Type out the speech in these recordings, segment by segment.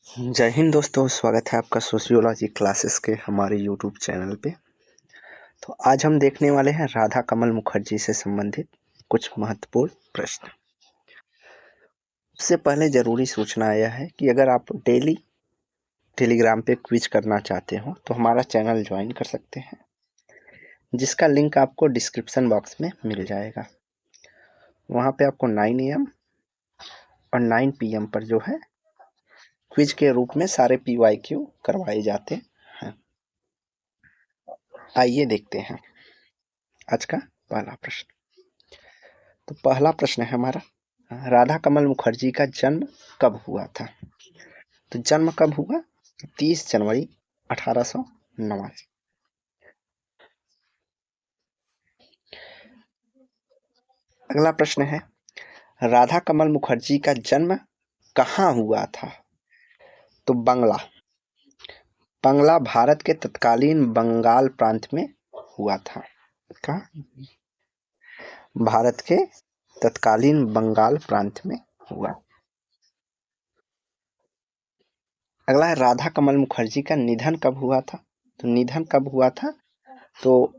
जय हिंद दोस्तों, स्वागत है आपका सोशियोलॉजी क्लासेस के हमारे यूट्यूब चैनल पे। तो आज हम देखने वाले हैं राधा कमल मुखर्जी से संबंधित कुछ महत्वपूर्ण प्रश्न। उससे पहले ज़रूरी सूचना यह है कि अगर आप डेली टेलीग्राम पे क्विज करना चाहते हो तो हमारा चैनल ज्वाइन कर सकते हैं, जिसका लिंक आपको डिस्क्रिप्शन बॉक्स में मिल जाएगा। वहाँ पे आपको 9 AM और 9 PM पर जो है क्विज के रूप में सारे PYQ करवाए जाते हैं। आइए देखते हैं आज का पहला प्रश्न। तो पहला प्रश्न है हमारा, राधा कमल मुखर्जी का जन्म कब हुआ था? तो जन्म कब हुआ? 30 जनवरी 1889। अगला प्रश्न है, राधा कमल मुखर्जी का जन्म कहाँ हुआ था? तो बंगला भारत के तत्कालीन बंगाल प्रांत में हुआ था। कहाँ? भारत के तत्कालीन बंगाल प्रांत में हुआ। अगला है, राधा कमल मुखर्जी का निधन कब हुआ था? तो निधन कब हुआ था? तो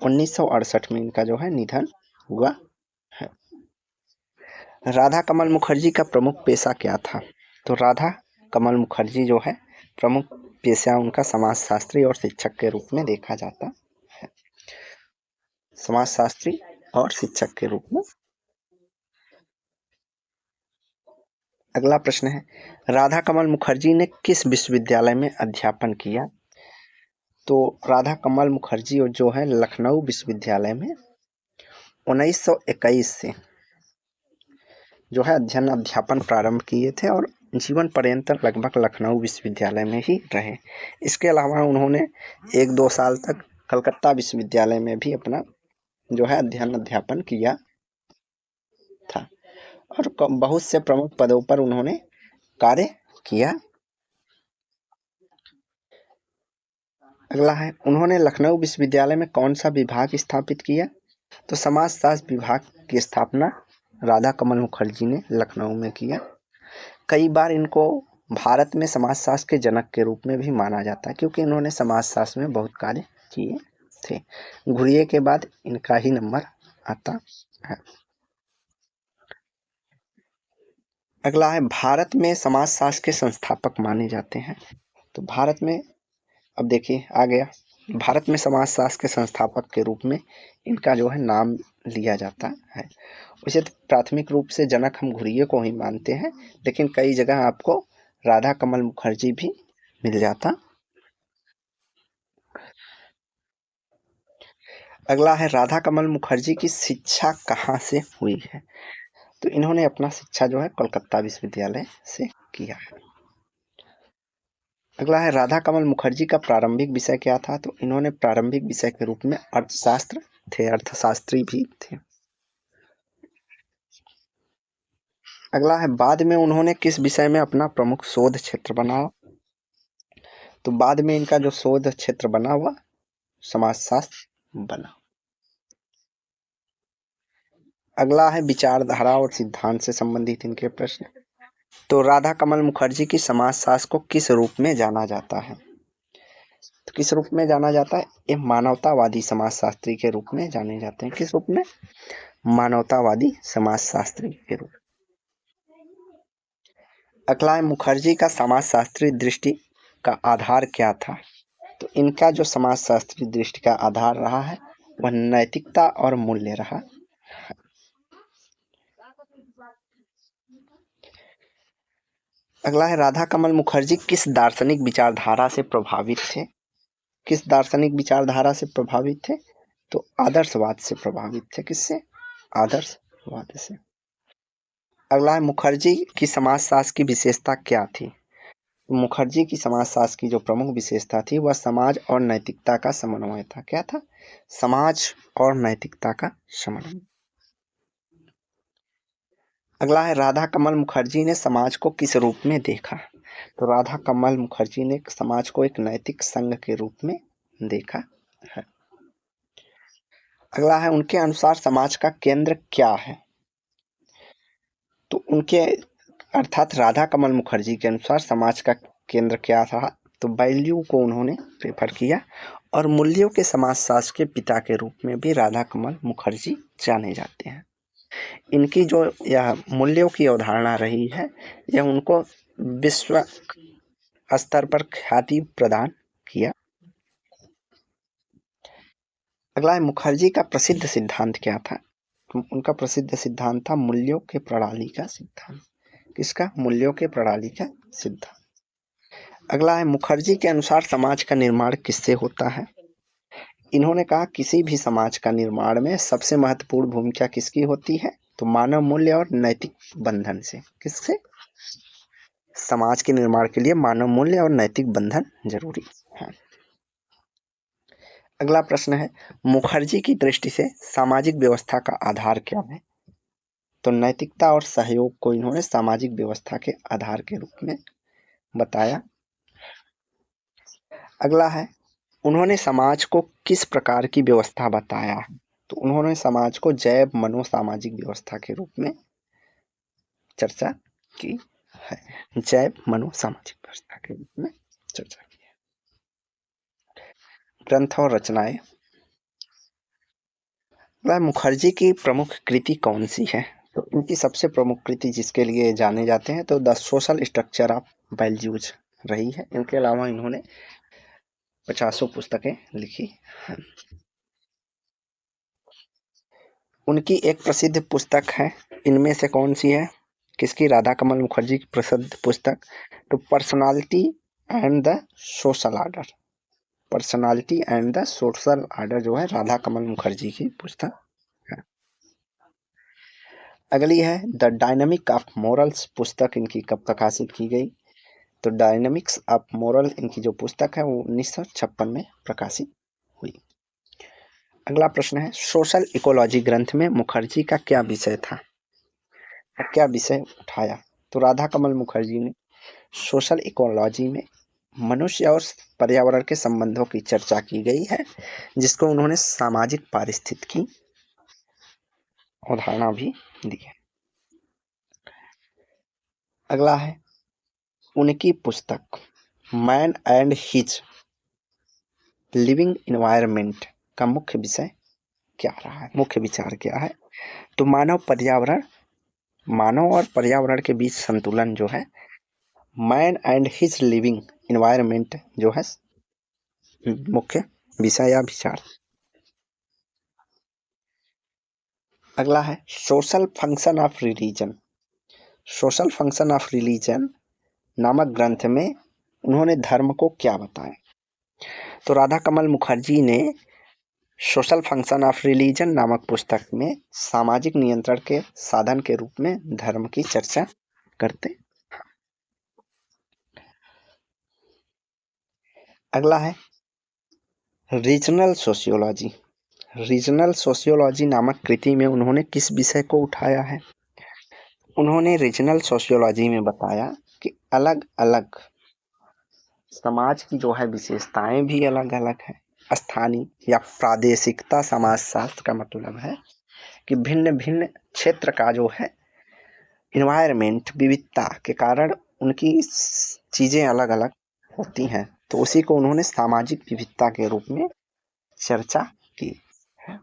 1968 में इनका जो है निधन हुआ है। राधा कमल मुखर्जी का प्रमुख पेशा क्या था? तो राधा कमल मुखर्जी जो है प्रमुख पेशा उनका समाजशास्त्री और शिक्षक के रूप में देखा जाता है। समाजशास्त्री और शिक्षक के रूप में। अगला प्रश्न है, राधा कमल मुखर्जी ने किस विश्वविद्यालय में अध्यापन किया? तो राधा कमल मुखर्जी जो है लखनऊ विश्वविद्यालय में 1921 से जो है अध्यापन प्रारंभ किए थे और जीवन पर्यंत लगभग लखनऊ विश्वविद्यालय में ही रहे। इसके अलावा उन्होंने 1-2 साल तक कलकत्ता विश्वविद्यालय में भी अपना जो है अध्यापन किया था और बहुत से प्रमुख पदों पर उन्होंने कार्य किया। अगला है, उन्होंने लखनऊ विश्वविद्यालय में कौन सा विभाग स्थापित किया? तो समाजशास्त्र विभाग की स्थापना राधा कमल मुखर्जी ने लखनऊ में किया। कई बार इनको भारत में समाजशास्त्र के जनक के रूप में भी माना जाता है, क्योंकि इन्होंने समाजशास्त्र में बहुत कार्य किए थे। घुरिये के बाद इनका ही नंबर आता है। अगला है, भारत में समाजशास्त्र के संस्थापक माने जाते हैं। तो भारत में, अब देखिए आ गया, भारत में समाजशास्त्र के संस्थापक के रूप में इनका जो है नाम लिया जाता है। वैसे तो प्राथमिक रूप से जनक हम घुरिये को ही मानते हैं, लेकिन कई जगह आपको राधा कमल मुखर्जी भी मिल जाता। अगला है, राधा कमल मुखर्जी की शिक्षा कहाँ से हुई है? तो इन्होंने अपना शिक्षा जो है कोलकाता विश्वविद्यालय से किया है। अगला है, राधा कमल मुखर्जी का प्रारंभिक विषय क्या था? तो इन्होंने प्रारंभिक विषय के रूप में अर्थशास्त्र थे, अर्थशास्त्री भी थे। अगला है, बाद में उन्होंने किस विषय में अपना प्रमुख शोध क्षेत्र बनाया? तो बाद में इनका जो शोध क्षेत्र बना हुआ समाजशास्त्र बना। अगला है, विचारधारा और सिद्धांत से संबंधित इनके प्रश्न। तो राधा कमल मुखर्जी की समाजशास्त्र को किस रूप में जाना जाता है? तो किस रूप में जाना जाता है? ये मानवतावादी समाजशास्त्री के रूप में जाने जाते हैं। किस रूप में? मानवतावादी समाजशास्त्री के रूप। अगला है, मुखर्जी का समाजशास्त्री दृष्टि का आधार क्या था? तो इनका जो समाजशास्त्री दृष्टि का आधार रहा है वह नैतिकता और मूल्य रहा। अगला है, राधा कमल मुखर्जी किस दार्शनिक विचारधारा से प्रभावित थे? किस दार्शनिक विचारधारा से प्रभावित थे? तो आदर्शवाद से प्रभावित थे। किससे? आदर्शवाद से। अगला है, मुखर्जी की समाजशास्त्र की विशेषता क्या थी? मुखर्जी की समाजशास्त्र की जो प्रमुख विशेषता थी वह समाज और नैतिकता का समन्वय था। क्या था? समाज और नैतिकता का समन्वय। अगला है, राधा कमल मुखर्जी ने समाज को किस रूप में देखा? तो राधा कमल मुखर्जी ने समाज को एक नैतिक संघ के रूप में देखा है। अगला है, उनके अनुसार समाज का केंद्र क्या है? तो उनके अर्थात राधा कमल मुखर्जी के अनुसार समाज का केंद्र क्या था, तो वैल्यू को उन्होंने प्रेफर किया और मूल्यों के समाजशास्त्र के पिता के रूप में भी राधा कमल मुखर्जी जाने जाते हैं। इनकी जो यह मूल्यों की अवधारणा रही है, यह उनको विश्व स्तर पर ख्याति प्रदान किया। अगला है, मुखर्जी का प्रसिद्ध सिद्धांत क्या था? उनका प्रसिद्ध सिद्धांत था मूल्यों के प्रणाली का सिद्धांत। किसका? मूल्यों के प्रणाली का सिद्धांत। अगला है, मुखर्जी के अनुसार समाज का निर्माण किससे होता है? इन्होंने कहा किसी भी समाज का निर्माण में सबसे महत्वपूर्ण भूमिका किसकी होती है? तो मानव मूल्य और नैतिक बंधन से। किससे? समाज के निर्माण के लिए मानव मूल्य और नैतिक बंधन जरूरी है। अगला प्रश्न है, मुखर्जी की दृष्टि से सामाजिक व्यवस्था का आधार क्या है? तो नैतिकता और सहयोग को इन्होंने सामाजिक व्यवस्था के आधार के रूप में बताया। अगला है, उन्होंने समाज को किस प्रकार की व्यवस्था बताया? तो उन्होंने समाज को जैव मनोसामाजिक व्यवस्था के रूप में चर्चा की है। जैव मनोसामाजिक व्यवस्था के रूप में चर्चा की है। ग्रंथ और रचनाएं। वह मुखर्जी की प्रमुख कृति कौन सी है? तो इनकी सबसे प्रमुख कृति जिसके लिए जाने जाते हैं तो the social structure of values रही है। इनके अलावा इन्होंने 50 पुस्तकें लिखी हैं। उनकी एक प्रसिद्ध पुस्तक है, इनमें से कौन सी है? किसकी? राधा कमल मुखर्जी की प्रसिद्ध पुस्तक, तो personality and the social order. Personality and the social order जो है राधा कमल मुखर्जी की पुस्तक है। अगली है द डायनामिक ऑफ मोरल्स पुस्तक, इनकी कब प्रकाशित की गई? तो डायनामिक्स ऑफ मोरल इनकी जो पुस्तक है वो 1956 में प्रकाशित हुई। अगला प्रश्न है, सोशल इकोलॉजी ग्रंथ में मुखर्जी का क्या विषय था? क्या विषय उठाया? तो राधा कमल मुखर्जी ने सोशल इकोलॉजी में मनुष्य और पर्यावरण के संबंधों की चर्चा की गई है, जिसको उन्होंने सामाजिक पारिस्थितिकी अवधारणा भी दी है। अगला है, उनकी पुस्तक man and his living environment का मुख्य विषय क्या रहा है? मुख्य विचार क्या है? तो मानव और पर्यावरण के बीच संतुलन जो है, man and his living environment जो है मुख्य विषय या विचार। अगला है, social function of religion. Social function of religion नामक ग्रंथ में उन्होंने धर्म को क्या बताया? तो राधा कमल मुखर्जी ने सोशल फंक्शन ऑफ रिलीजन नामक पुस्तक में सामाजिक नियंत्रण के साधन के रूप में धर्म की चर्चा करते। अगला है, रीजनल सोशियोलॉजी। रीजनल सोशियोलॉजी नामक कृति में उन्होंने किस विषय को उठाया है? उन्होंने रीजनल सोशियोलॉजी में बताया कि अलग अलग समाज की जो है विशेषताएं भी अलग अलग है। स्थानीय या प्रादेशिकता समाजशास्त्र का मतलब है कि भिन्न भिन्न क्षेत्र का जो है इन्वायरमेंट विविधता के कारण उनकी चीजें अलग अलग होती हैं, तो उसी को उन्होंने सामाजिक विविधता के रूप में चर्चा की है।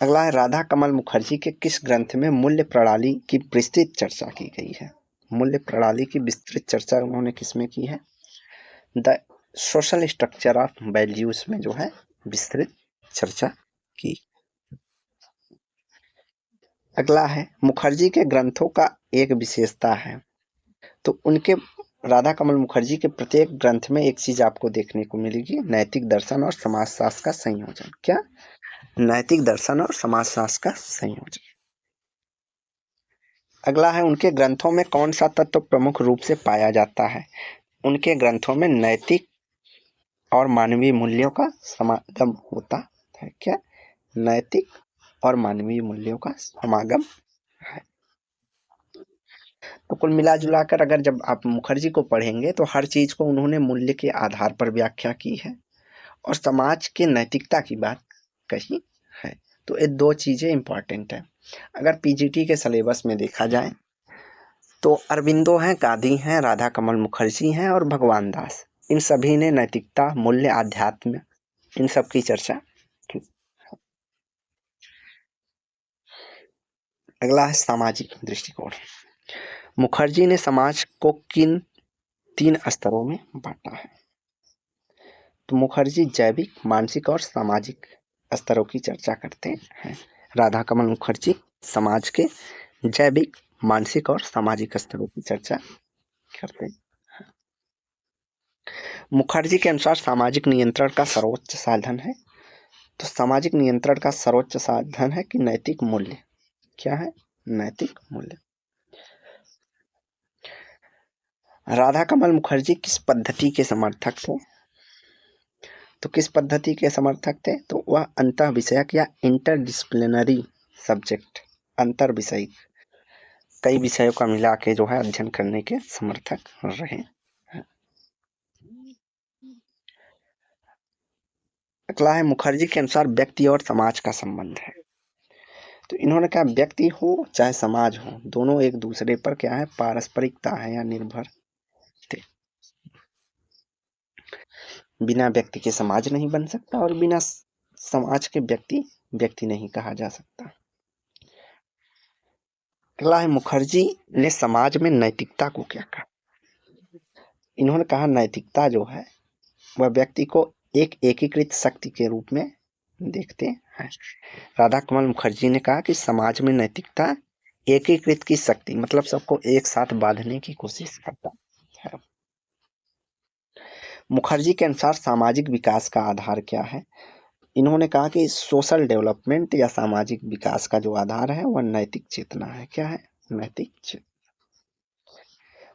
अगला है, राधा कमल मुखर्जी के किस ग्रंथ में मूल्य प्रणाली की विस्तृत चर्चा की गई है? मूल्य प्रणाली की विस्तृत चर्चा उन्होंने किसमें की है? The social structure of values में जो है विस्तृत चर्चा की। अगला है, मुखर्जी के ग्रंथों का एक विशेषता है, तो उनके राधा कमल मुखर्जी के प्रत्येक ग्रंथ में एक चीज आपको देखने को मिलेगी, नैतिक दर्शन और समाजशास्त्र का संयोजन। क्या? नैतिक दर्शन और समाजशास्त्र का संयोजन। अगला है, उनके ग्रंथों में कौन सा तत्व प्रमुख रूप से पाया जाता है? उनके ग्रंथों में नैतिक और मानवीय मूल्यों का समागम होता है। क्या? नैतिक और मानवीय मूल्यों का समागम है। तो कुल मिला जुला कर अगर जब आप मुखर्जी को पढ़ेंगे तो हर चीज को उन्होंने मूल्य के आधार पर व्याख्या की है और समाज के नैतिकता की बात कही है। तो ये दो चीजें इंपॉर्टेंट है। अगर पीजीटी के सिलेबस में देखा जाए तो अरबिंदो हैं, गांधी हैं, राधा कमल मुखर्जी हैं और भगवान दास, इन सभी ने नैतिकता, मूल्य, आध्यात्म, इन सब की चर्चा की। अगला है सामाजिक दृष्टिकोण। मुखर्जी ने समाज को किन 3 स्तरों में बांटा है? तो मुखर्जी जैविक, मानसिक और सामाजिक स्तरों की चर्चा करते हैं। राधा कमल मुखर्जी समाज के जैविक, मानसिक और सामाजिक स्तरों की चर्चा करते हैं। मुखर्जी के अनुसार सामाजिक नियंत्रण का सर्वोच्च साधन है। तो सामाजिक नियंत्रण का सर्वोच्च साधन है कि नैतिक मूल्य। क्या है? नैतिक मूल्य। राधा कमल मुखर्जी किस पद्धति के समर्थक थे? तो किस पद्धति के समर्थक थे? तो वह अंतः विषयक या इंटरडिसिप्लिनरी सब्जेक्ट, अंतर विषयिक, कई विषयों का मिला के जो है अध्ययन करने के समर्थक रहे। अगला है मुखर्जी के अनुसार व्यक्ति और समाज का संबंध है। तो इन्होंने कहा व्यक्ति हो चाहे समाज हो, दोनों एक दूसरे पर क्या है? पारस्परिकता है या निर्भर थे। बिना व्यक्ति के समाज नहीं बन सकता और बिना समाज के व्यक्ति व्यक्ति नहीं कहा जा सकता। अगला है मुखर्जी ने समाज में नैतिकता को क्या कहा? इन्होंने कहा नैतिकता जो है वह व्यक्ति को एक एकीकृत शक्ति के रूप में देखते हैं। राधा कमल मुखर्जी ने कहा कि समाज में नैतिकता एकीकृत की शक्ति, मतलब सबको एक साथ बांधने की कोशिश करता है। मुखर्जी के अनुसार सामाजिक विकास का आधार क्या है? इन्होंने कहा कि सोशल डेवलपमेंट या सामाजिक विकास का जो आधार है वह नैतिक चेतना है। क्या है? नैतिक चेतना।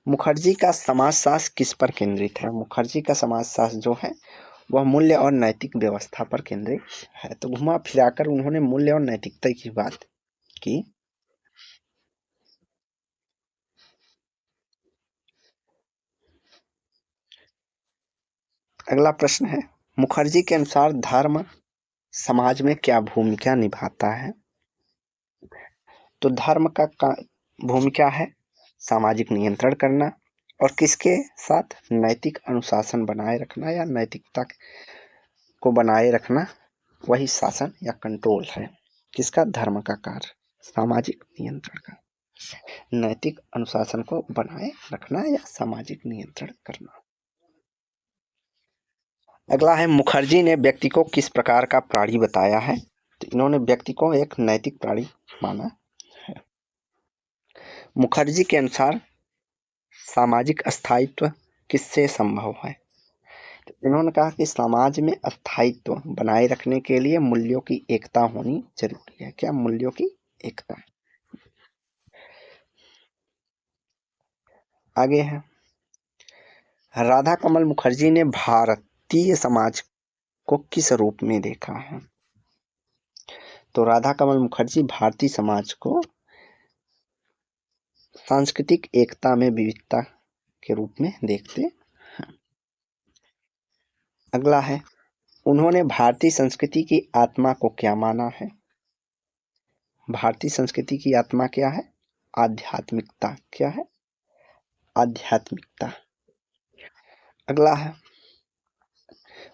मुखर्जी का समाजशास्त्र किस पर केंद्रित है? मुखर्जी का समाजशास्त्र जो है वह मूल्य और नैतिक व्यवस्था पर केंद्रित है। तो घुमा फिराकर उन्होंने मूल्य और नैतिकता की बात की। अगला प्रश्न है मुखर्जी के अनुसार धर्म समाज में क्या भूमिका निभाता है? तो धर्म का भूमिका है सामाजिक नियंत्रण करना और किसके साथ? नैतिक अनुशासन बनाए रखना या नैतिकता को बनाए रखना, वही शासन या कंट्रोल है। किसका? धर्म का कार्य सामाजिक नियंत्रण का, नैतिक अनुशासन को बनाए रखना या सामाजिक नियंत्रण करना। अगला है मुखर्जी ने व्यक्ति को किस प्रकार का प्राणी बताया है? तो इन्होंने व्यक्ति को एक नैतिक प्राणी माना है। मुखर्जी के अनुसार सामाजिक स्थायित्व किससे संभव है? तो इन्होंने कहा कि समाज में स्थायित्व बनाए रखने के लिए मूल्यों की एकता होनी जरूरी है। क्या? मूल्यों की एकता। आगे है राधा कमल मुखर्जी ने भारतीय समाज को किस रूप में देखा है? तो राधा कमल मुखर्जी भारतीय समाज को सांस्कृतिक एकता में विविधता के रूप में देखते हैं। अगला है उन्होंने भारतीय संस्कृति की आत्मा को क्या माना है? भारतीय संस्कृति की आत्मा क्या है? आध्यात्मिकता। क्या है? आध्यात्मिकता। अगला है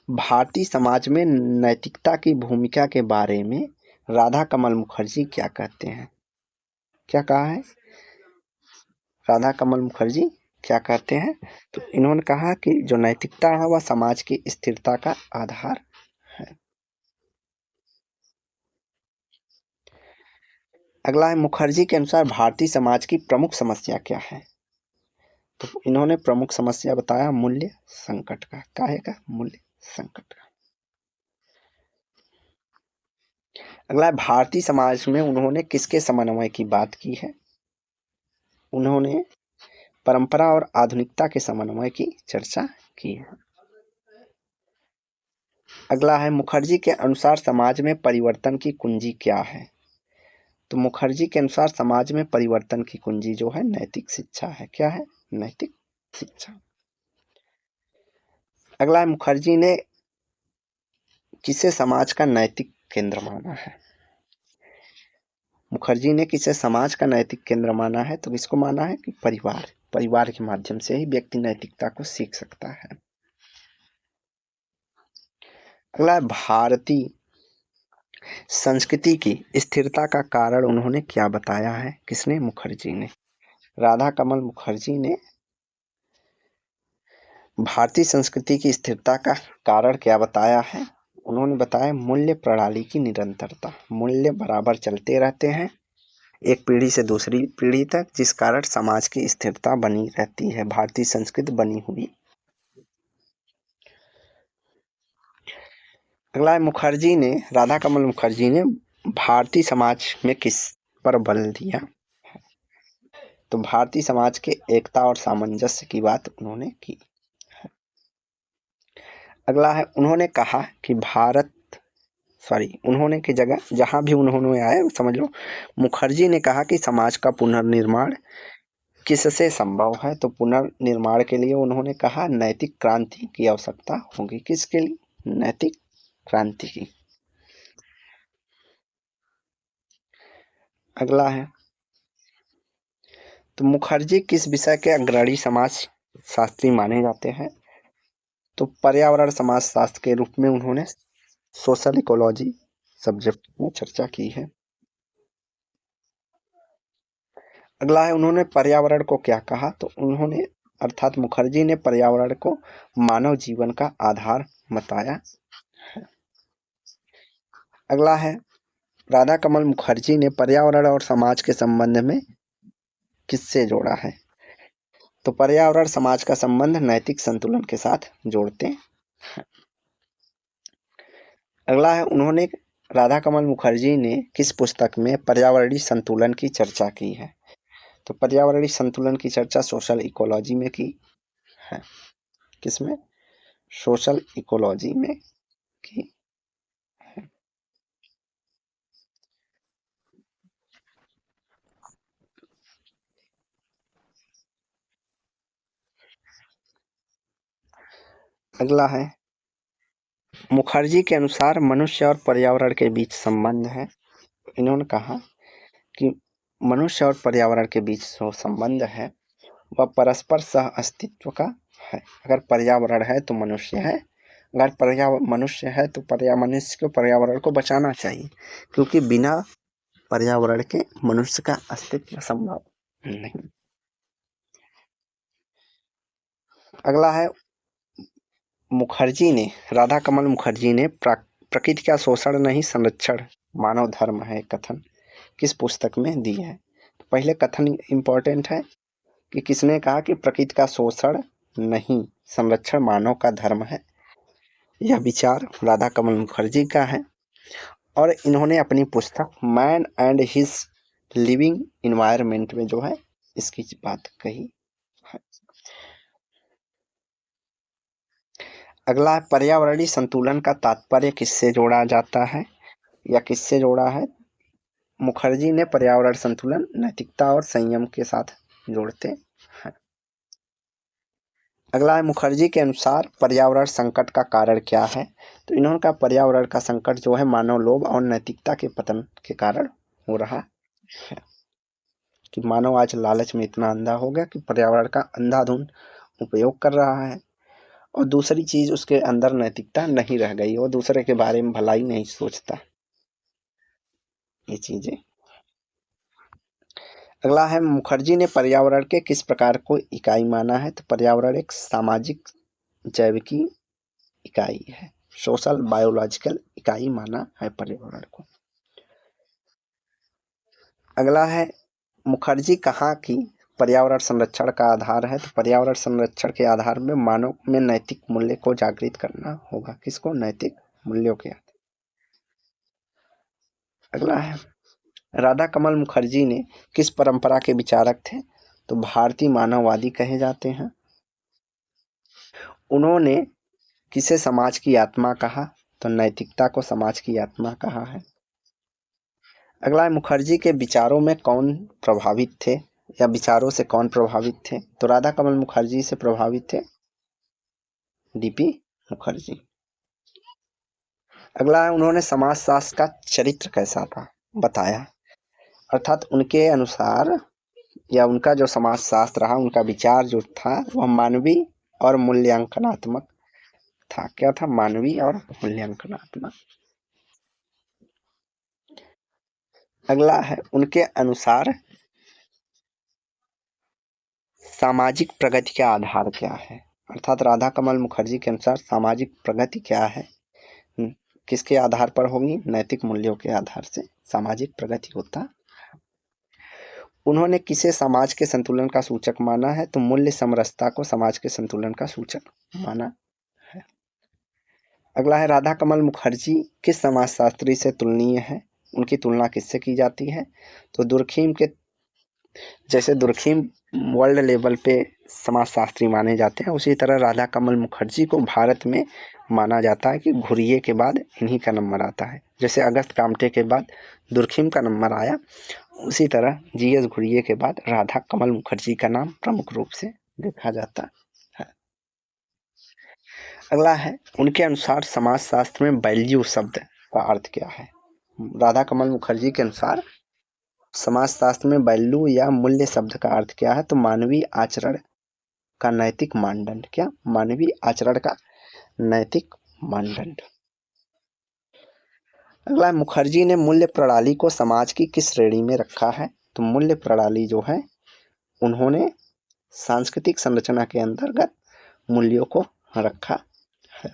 भारतीय समाज में नैतिकता की भूमिका के बारे में राधा कमल मुखर्जी क्या कहते हैं? क्या कहा है राधा कमल मुखर्जी? क्या कहते हैं? तो इन्होंने कहा कि जो नैतिकता है वह समाज की स्थिरता का आधार है। अगला है मुखर्जी के अनुसार भारतीय समाज की प्रमुख समस्या क्या है? तो इन्होंने प्रमुख समस्या बताया मूल्य संकट का। काहे का? मूल्य संकट का। अगला है भारतीय समाज में उन्होंने किसके समन्वय की बात की है? उन्होंने परंपरा और आधुनिकता के समन्वय की चर्चा की है। अगला है मुखर्जी के अनुसार समाज में परिवर्तन की कुंजी क्या है? तो मुखर्जी के अनुसार समाज में परिवर्तन की कुंजी जो है नैतिक शिक्षा है। क्या है? नैतिक शिक्षा। अगला है मुखर्जी ने किसे समाज का नैतिक केंद्र माना है? मुखर्जी ने किसे समाज का नैतिक केंद्र माना है? तो किसको माना है कि परिवार। परिवार के माध्यम से ही व्यक्ति नैतिकता को सीख सकता है। अगला है, भारतीय संस्कृति की स्थिरता का कारण उन्होंने क्या बताया है? किसने? मुखर्जी ने। राधा कमल मुखर्जी ने भारतीय संस्कृति की स्थिरता का कारण क्या बताया है? उन्होंने बताया मूल्य प्रणाली की निरंतरता। मूल्य बराबर चलते रहते हैं एक पीढ़ी से दूसरी पीढ़ी तक, जिस कारण समाज की स्थिरता बनी रहती है, भारतीय संस्कृति बनी हुई। अगला है, मुखर्जी ने, राधा कमल मुखर्जी ने भारतीय समाज में किस पर बल दिया? तो भारतीय समाज के एकता और सामंजस्य की बात उन्होंने की। अगला है, उन्होंने कहा कि उन्होंने की जगह जहां भी उन्होंने आए समझ लो, मुखर्जी ने कहा कि समाज का पुनर्निर्माण किससे संभव है? तो पुनर्निर्माण के लिए उन्होंने कहा नैतिक क्रांति की आवश्यकता होगी। किसके लिए? नैतिक क्रांति की। अगला है, तो मुखर्जी किस विषय के अग्रणी समाज शास्त्री माने जाते हैं? तो पर्यावरण समाज शास्त्र के रूप में उन्होंने सोशल इकोलॉजी सब्जेक्ट में चर्चा की है। अगला है, उन्होंने पर्यावरण को क्या कहा? तो उन्होंने अर्थात मुखर्जी ने पर्यावरण को मानव जीवन का आधार बताया। अगला है, राधा कमल मुखर्जी ने पर्यावरण और समाज के संबंध में किससे जोड़ा है? तो पर्यावरण समाज का संबंध नैतिक संतुलन के साथ जोड़ते हैं। अगला है, उन्होंने, राधा कमल मुखर्जी ने किस पुस्तक में पर्यावरणीय संतुलन की चर्चा की है? तो पर्यावरणीय संतुलन की चर्चा सोशल इकोलॉजी में की है। किसमें? सोशल इकोलॉजी में की। अगला है, मुखर्जी के अनुसार मनुष्य और पर्यावरण के बीच संबंध है। इन्होंने कहा कि मनुष्य और पर्यावरण के बीच जो संबंध है वह परस्पर सह अस्तित्व का है। अगर पर्यावरण है तो मनुष्य है, अगर मनुष्य है तो मनुष्य को पर्यावरण को बचाना चाहिए, क्योंकि बिना पर्यावरण के मनुष्य का अस्तित्व संभव नहीं। अगला है, राधा कमल मुखर्जी ने प्रकृति का शोषण नहीं संरक्षण मानव धर्म है कथन किस पुस्तक में दी है? तो पहले कथन इंपॉर्टेंट है कि किसने कहा कि प्रकृति का शोषण नहीं संरक्षण मानव का धर्म है। यह विचार राधा कमल मुखर्जी का है और इन्होंने अपनी पुस्तक man and his living environment में जो है इसकी बात कही है। अगला है, पर्यावरणीय संतुलन का तात्पर्य किससे जोड़ा जाता है या किससे जोड़ा है? मुखर्जी ने पर्यावरण संतुलन नैतिकता और संयम के साथ जोड़ते हैं। अगला है, मुखर्जी के अनुसार पर्यावरण संकट का कारण क्या है? तो इन्होंने कहा पर्यावरण का संकट जो है मानव लोभ और नैतिकता के पतन के कारण हो रहा है, कि मानव आज लालच में इतना अंधा हो गया कि पर्यावरण का अंधाधुंध उपयोग कर रहा है, और दूसरी चीज उसके अंदर नैतिकता नहीं रह गई, वो दूसरे के बारे में भलाई नहीं सोचता। ये चीजें। अगला है, मुखर्जी ने पर्यावरण के किस प्रकार को इकाई माना है? तो पर्यावरण एक सामाजिक जैविकी इकाई है, सोशल बायोलॉजिकल इकाई माना है पर्यावरण को। अगला है, मुखर्जी कहाँ की पर्यावरण संरक्षण का आधार है? तो पर्यावरण संरक्षण के आधार में मानव में नैतिक मूल्य को जागृत करना होगा। किसको? नैतिक मूल्यों के। अगला है, राधा कमल मुखर्जी ने किस परंपरा के विचारक थे? तो भारतीय मानववादी कहे जाते हैं। उन्होंने किसे समाज की आत्मा कहा? तो नैतिकता को समाज की आत्मा कहा है। अगला है, मुखर्जी के विचारों में कौन प्रभावित थे या विचारों से कौन प्रभावित थे? तो राधा कमल मुखर्जी से प्रभावित थे डीपी मुखर्जी। अगला है, उन्होंने समाजशास्त्र का चरित्र कैसा था बताया। अर्थात उनके अनुसार या उनका जो समाज शास्त्र रहा, उनका विचार जो था वह मानवीय और मूल्यांकनात्मक था। क्या था? मानवीय और मूल्यांकनात्मक। अगला है, उनके अनुसार सामाजिक प्रगति का आधार क्या है? अर्थात राधा कमल मुखर्जी के अनुसार सामाजिक प्रगति क्या है? किसके आधार पर होगी? नैतिक मूल्यों के आधार से सामाजिक प्रगति होता। उन्होंने किसे समाज के संतुलन का सूचक माना है? तो मूल्य समरसता को समाज के संतुलन का सूचक माना है। अगला है, राधा कमल मुखर्जी किस समाजशास्त्री से तुलनीय है? उनकी तुलना किससे की जाती है? तो दुर्खीम के, जैसे दुर्खीम वर्ल्ड लेवल पे समाजशास्त्री माने जाते हैं, उसी तरह राधा कमल मुखर्जी को भारत में माना जाता है कि घुरिये के बाद इन्हीं का नंबर आता है। जैसे अगस्त कामटे के बाद दुर्खीम का नंबर आया, उसी तरह जीएस घुरिये के बाद राधा कमल मुखर्जी का नाम प्रमुख रूप से देखा जाता है। अगला है, उनके अनुसार समाजशास्त्र में वैल्यू शब्द का अर्थ क्या है? राधा कमल मुखर्जी के अनुसार समाजशास्त्र में वैल्यू या मूल्य शब्द का अर्थ क्या है? तो मानवीय आचरण का नैतिक मानदंड। क्या? मानवीय आचरण का नैतिक मानदंड। अगला, मुखर्जी ने मूल्य प्रणाली को समाज की किस श्रेणी में रखा है? तो मूल्य प्रणाली जो है उन्होंने सांस्कृतिक संरचना के अंतर्गत मूल्यों को रखा है।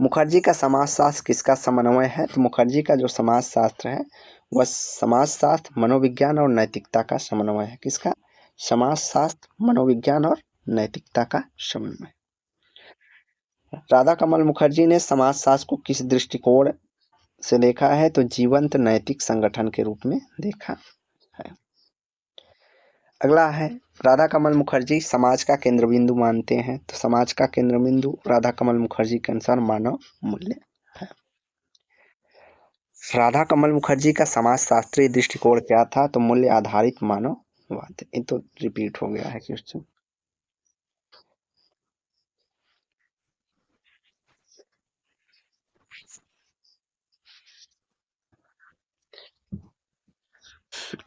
मुखर्जी का समाजशास्त्र किसका समन्वय है? तो मुखर्जी का जो समाजशास्त्र है वह समाजशास्त्र, मनोविज्ञान और नैतिकता का समन्वय है। किसका? समाजशास्त्र, मनोविज्ञान और नैतिकता का समन्वय। राधा कमल मुखर्जी ने समाजशास्त्र को किस दृष्टिकोण से देखा है? तो जीवंत नैतिक संगठन के रूप में देखा है। अगला है, राधा कमल मुखर्जी समाज का केंद्र बिंदु मानते हैं। तो समाज का केंद्र बिंदु राधा कमल मुखर्जी के अनुसार मानव मूल्य है। राधा कमल मुखर्जी का समाजशास्त्रीय दृष्टिकोण क्या था? तो मूल्य आधारित मानववाद। ये तो रिपीट हो गया है क्वेश्चन।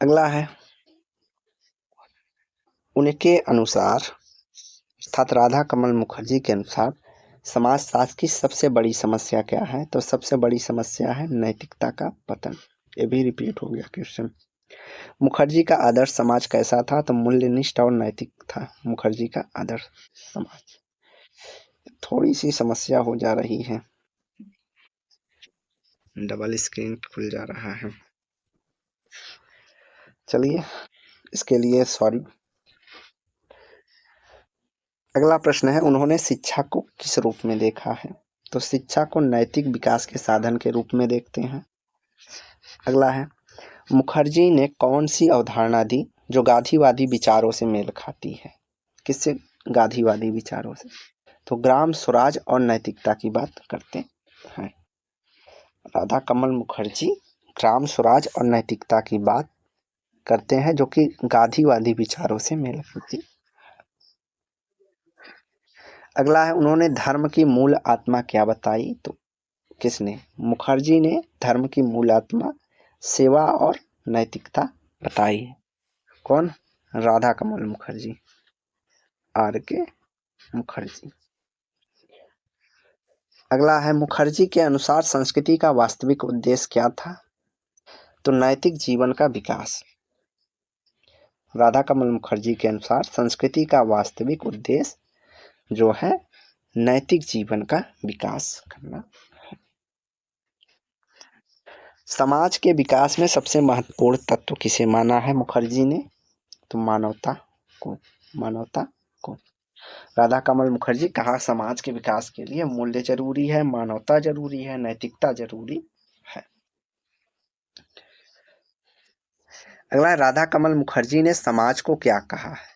अगला है, उनके अनुसार अर्थात राधा कमल मुखर्जी के अनुसार समाजशास्त्र की सबसे बड़ी समस्या क्या है? तो सबसे बड़ी समस्या है नैतिकता का पतन। ये भी रिपीट हो गया क्वेश्चन। मुखर्जी का आदर्श समाज कैसा था? तो मूल्यनिष्ठ और नैतिक था मुखर्जी का आदर्श समाज। थोड़ी सी समस्या हो जा रही है, डबल स्क्रीन खुल जा रहा है। चलिए, इसके लिए सॉरी। अगला प्रश्न है, उन्होंने शिक्षा को किस रूप में देखा है? तो शिक्षा को नैतिक विकास के साधन के रूप में देखते हैं। अगला है, मुखर्जी ने कौन सी अवधारणा दी जो गांधीवादी विचारों से मेल खाती है? किससे? गांधीवादी विचारों से। तो ग्राम स्वराज और नैतिकता की बात करते हैं। राधा कमल मुखर्जी ग्राम स्वराज और नैतिकता की बात करते हैं जो कि गांधीवादी विचारों से मेल खाती। अगला है, उन्होंने धर्म की मूल आत्मा क्या बताई? तो किसने? मुखर्जी ने धर्म की मूल आत्मा सेवा और नैतिकता बताई है। कौन? राधा कमल मुखर्जी, आर के मुखर्जी। अगला है, मुखर्जी के अनुसार संस्कृति का वास्तविक उद्देश्य क्या था? तो नैतिक जीवन का विकास। राधा कमल मुखर्जी के अनुसार संस्कृति का वास्तविक उद्देश्य जो है नैतिक जीवन का विकास करना। समाज के विकास में सबसे महत्वपूर्ण तत्व किसे माना है मुखर्जी ने? तो मानवता को। मानवता को। राधा कमल मुखर्जी कहा समाज के विकास के लिए मूल्य जरूरी है, मानवता जरूरी है, नैतिकता जरूरी है। अगला, राधा कमल मुखर्जी ने समाज को क्या कहा है?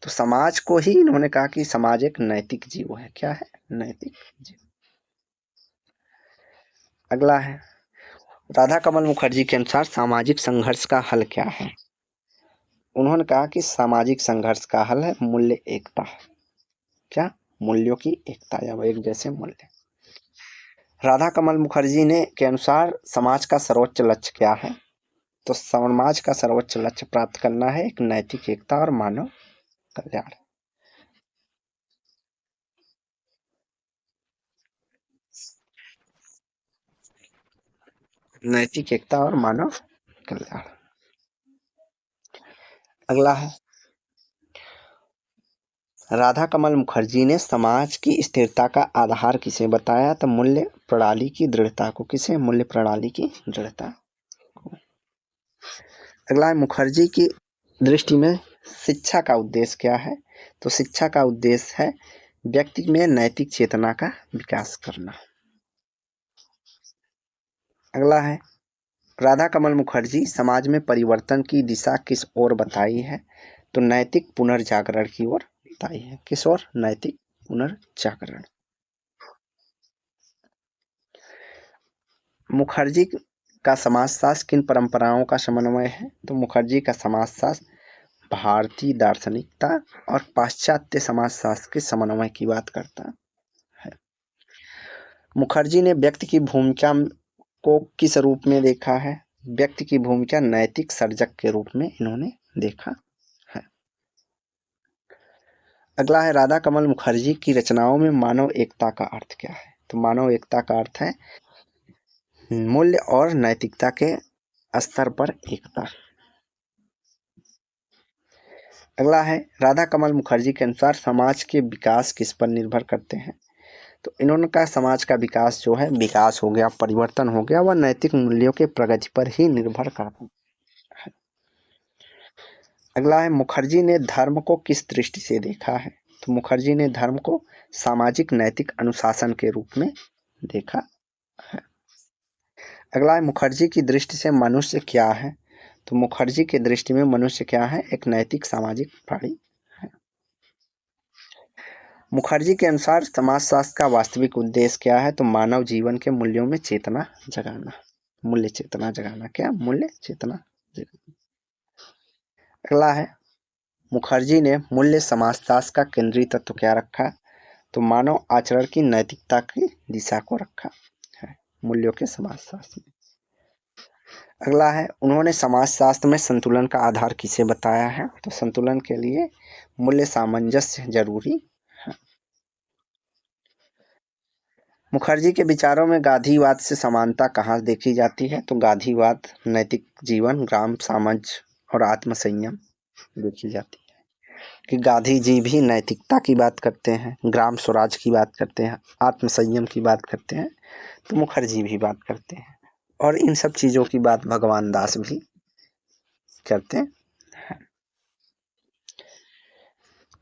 तो समाज को ही इन्होंने कहा कि समाज एक नैतिक जीव है। क्या है? नैतिक जीव। अगला है, राधा कमल मुखर्जी के अनुसार सामाजिक संघर्ष का हल क्या है? उन्होंने कहा कि सामाजिक संघर्ष का हल है मूल्य एकता। क्या? मूल्यों की एकता या एक जैसे मूल्य। राधा कमल मुखर्जी ने के अनुसार समाज का सर्वोच्च लक्ष्य क्या है? तो समाज का सर्वोच्च लक्ष्य प्राप्त करना है एक नैतिक एकता और मानव कल्याण। नैतिक एकता और मानव कल्याण। अगला है, राधा कमल मुखर्जी ने समाज की स्थिरता का आधार किसे बताया? तो मूल्य प्रणाली की दृढ़ता को। किसे? मूल्य प्रणाली की दृढ़ता। अगला है, मुखर्जी की दृष्टि में शिक्षा का उद्देश्य क्या है? तो शिक्षा का उद्देश्य है व्यक्ति में नैतिक चेतना का विकास करना। अगला है, राधा कमल मुखर्जी समाज में परिवर्तन की दिशा किस ओर बताई है? तो नैतिक पुनर्जागरण की ओर बताई है। किस ओर? नैतिक पुनर्जागरण। मुखर्जी का समाजशास्त्र किन परंपराओं का समन्वय है? तो मुखर्जी का समाजशास्त्र भारतीय दार्शनिकता और पाश्चात्य समाजशास्त्र के समन्वय की बात करता है। मुखर्जी ने व्यक्ति की भूमिका को किस रूप में देखा है? व्यक्ति की भूमिका नैतिक सर्जक के रूप में इन्होंने देखा है। अगला है, राधा कमल मुखर्जी की रचनाओं में मानव एकता का अर्थ क्या है? तो मानव एकता का अर्थ है मूल्य और नैतिकता के स्तर पर एकता। अगला है, राधा कमल मुखर्जी के अनुसार समाज के विकास किस पर निर्भर करते हैं? तो इन्होंने कहा समाज का विकास जो है, विकास हो गया, परिवर्तन हो गया, वह नैतिक मूल्यों के प्रगति पर ही निर्भर करता है। अगला है, मुखर्जी ने धर्म को किस दृष्टि से देखा है? तो मुखर्जी ने धर्म को सामाजिक नैतिक अनुशासन के रूप में देखा है। अगला है, मुखर्जी की दृष्टि से मनुष्य क्या है? तो मुखर्जी की दृष्टि में मनुष्य क्या है? एक नैतिक सामाजिक प्राणी है। मुखर्जी के अनुसार समाजशास्त्र का वास्तविक उद्देश्य क्या है? तो मानव जीवन के मूल्यों में चेतना जगाना। मूल्य चेतना जगाना। क्या? मूल्य चेतना जगाना। अगला है, मुखर्जी ने मूल्य समाजशास्त्र का केंद्रीय तत्व क्या रखा? तो मानव आचरण की नैतिकता की दिशा को रखा है मूल्यों के समाजशास्त्र में। अगला है, उन्होंने समाजशास्त्र में संतुलन का आधार किसे बताया है? तो संतुलन के लिए मूल्य सामंजस्य जरूरी है। मुखर्जी के विचारों में गांधीवाद से समानता कहाँ देखी जाती है? तो गांधीवाद नैतिक जीवन, ग्राम सामंजस्य और आत्मसंयम देखी जाती है कि गांधी जी भी नैतिकता की बात करते हैं, ग्राम स्वराज की बात करते हैं, आत्मसंयम की बात करते हैं, तो मुखर्जी भी बात करते हैं और इन सब चीज़ों की बात भगवान दास भी करते हैं।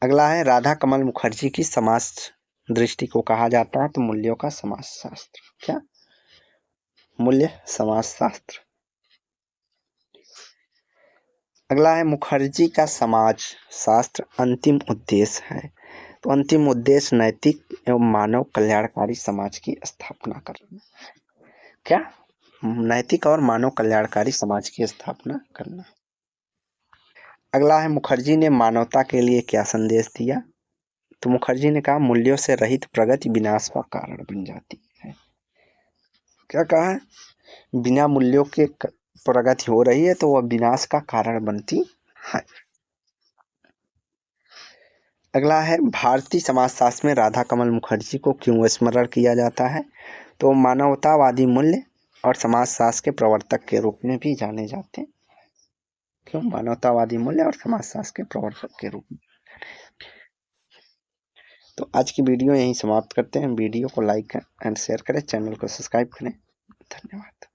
अगला है, राधा कमल मुखर्जी की समाज दृष्टि को कहा जाता है? तो मूल्यों का समाजशास्त्र। क्या? मूल्य समाजशास्त्र। अगला है, मुखर्जी का समाज शास्त्र अंतिम उद्देश्य है? तो अंतिम उद्देश्य नैतिक एवं मानव कल्याणकारी समाज की स्थापना करना। क्या? नैतिक और मानव कल्याणकारी समाज की स्थापना करना। अगला है, मुखर्जी ने मानवता के लिए क्या संदेश दिया? तो मुखर्जी ने कहा मूल्यों से रहित प्रगति विनाश का कारण बन जाती है। क्या कहा है? बिना मूल्यों के प्रगति हो रही है तो वह विनाश का कारण बनती है। अगला है, भारतीय समाजशास्त्र में राधा कमल मुखर्जी को क्यों स्मरण किया जाता है? तो मानवतावादी मूल्य और समाजशास्त्र के प्रवर्तक के रूप में भी जाने जाते हैं। क्यों? मानवतावादी मूल्य और समाजशास्त्र के प्रवर्तक के रूप में। तो आज की वीडियो यहीं समाप्त करते हैं। वीडियो को लाइक एंड शेयर करें, चैनल को सब्सक्राइब करें। धन्यवाद।